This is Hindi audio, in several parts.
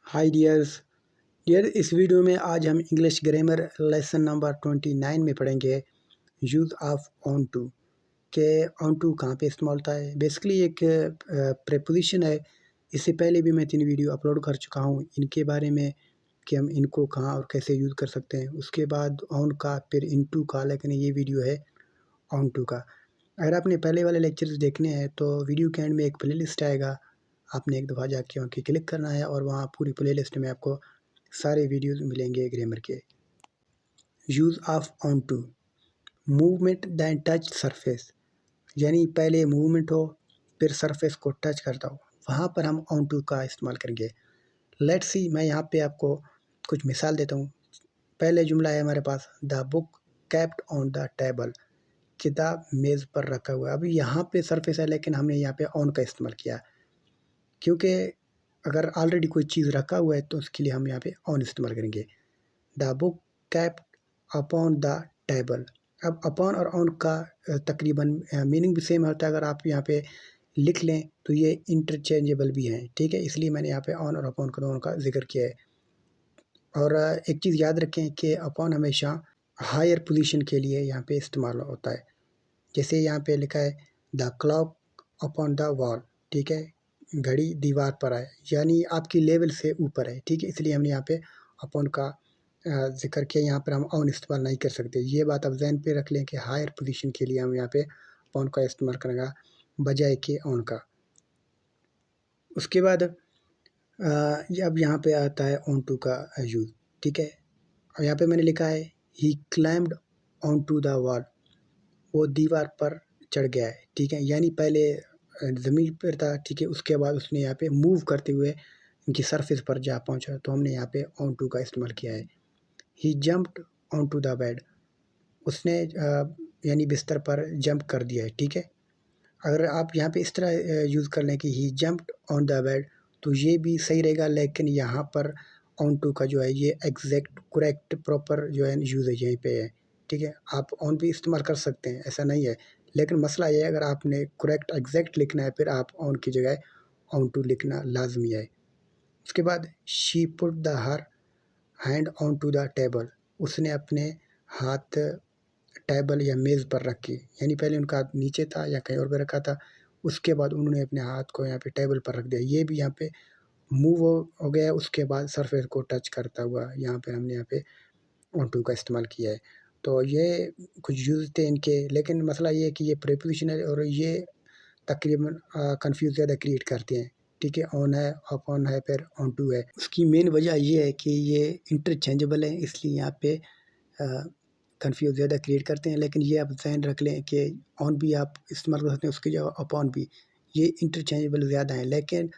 हाय डियर इस वीडियो में आज हम इंग्लिश ग्रामर लेसन नंबर 29 में पढ़ेंगे यूज़ ऑफ ऑन टू के ऑन टू कहाँ पे इस्तेमाल होता है। बेसिकली एक प्रेपोजिशन है। इससे पहले भी मैं 3 वीडियो अपलोड कर चुका हूँ इनके बारे में कि हम इनको कहाँ और कैसे यूज़ कर सकते हैं। उसके बाद ऑन का, फिर इनटू का, लेकिन ये वीडियो है ऑन टू का। अगर आपने पहले वाले लेक्चर्स देखने हैं तो वीडियो के एंड में एक प्लेलिस्ट आएगा, आपने एक दफ़ा जाके वहाँ क्लिक करना है और वहाँ पूरी प्लेलिस्ट में आपको सारे वीडियोस मिलेंगे ग्रामर के। Use of onto, movement then touch surface, यानी पहले मूवमेंट हो फिर सरफेस को टच करता हो, वहाँ पर हम ऑन टू का इस्तेमाल करेंगे। लेट्स सी, मैं यहाँ पे आपको कुछ मिसाल देता हूँ। पहले जुमला है हमारे पास, the book kept on the table, किताब मेज़ पर रखा हुआ है। अभी यहाँ पे सरफेस है लेकिन हमने यहाँ पे ऑन का इस्तेमाल किया, क्योंकि अगर ऑलरेडी कोई चीज़ रखा हुआ है तो उसके लिए हम यहाँ पे ऑन इस्तेमाल करेंगे। The book kept upon the table. अब अपॉन और ऑन का तकरीबन मीनिंग भी सेम होता है। अगर आप यहाँ पे लिख लें तो ये इंटरचेंजेबल भी हैं, ठीक है। इसलिए मैंने यहाँ पे ऑन और अपॉन का दोनों का जिक्र किया है। और एक चीज़ याद रखें कि अपॉन हमेशा हायर पोजीशन के लिए यहाँ पे इस्तेमाल होता है। जैसे यहाँ पे लिखा है the clock upon the wall, ठीक है, घड़ी दीवार पर है, यानी आपकी लेवल से ऊपर है, ठीक है। इसलिए हमने यहाँ पे अपॉन का जिक्र किया। यहाँ पर हम ऑन इस्तेमाल नहीं कर सकते। ये बात आप जहन पे रख लें कि हायर पोजीशन के लिए हम यहाँ पे अपॉन का इस्तेमाल करेंगे बजाय के ऑन का। उसके बाद अब यहाँ पे आता है ऑन टू का यूज़, ठीक है। और यहाँ पे मैंने लिखा है he climbed on to the wall, वो दीवार पर चढ़ गया है, ठीक है। यानी पहले ज़मीन पर था, ठीक है, उसके बाद उसने यहाँ पे मूव करते हुए इनकी सरफेस पर जा पहुँचा, तो हमने यहाँ पे ऑन टू का इस्तेमाल किया है। He jumped on to the bed, उसने यानी बिस्तर पर जंप कर दिया है, ठीक है। अगर आप यहाँ पे इस तरह यूज़ कर लें कि ही जंप्ड ऑन द बेड, तो ये भी सही रहेगा, लेकिन यहाँ पर ऑन टू का जो है ये एग्जैक्ट करेक्ट प्रॉपर जो है यूज़ है यहीं पे है, ठीक है। आप ऑन भी इस्तेमाल कर सकते हैं, ऐसा नहीं है, लेकिन मसला ये है अगर आपने करेक्ट एग्जैक्ट लिखना है फिर आप ऑन की जगह ऑन टू लिखना लाजमी है। उसके बाद she put the her hand on to the table, उसने अपने हाथ टेबल या मेज़ पर रखी, यानी पहले उनका हाथ नीचे था या कहीं और पे रखा था, उसके बाद उन्होंने अपने हाथ को यहाँ पे टेबल पर रख दिया। ये भी यहाँ पे मूव हो गया, उसके बाद सरफेस को टच करता हुआ यहाँ पे हमने यहाँ पे ऑन टू का इस्तेमाल किया है। तो ये कुछ यूज़ थे इनके, लेकिन मसला ये है कि ये प्रीपोजिशन है और ये तकरीबन कन्फ्यूज़ ज़्यादा क्रिएट करते हैं, ठीक है। ऑन है, अपॉन है, फिर ऑन टू है। उसकी मेन वजह ये है कि ये इंटरचेंजेबल है, इसलिए यहाँ पे कन्फ्यूज़ ज़्यादा क्रिएट करते हैं। लेकिन ये आप ज़हन रख लें कि ऑन भी आप इस्तेमाल कर सकते हैं, उसकी जगह अपॉन भी, ये इंटरचेंजेबल ज़्यादा हैं, लेकिन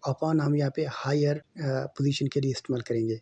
अपॉन हम यहाँ पे हायर पोजीशन के लिए इस्तेमाल करेंगे।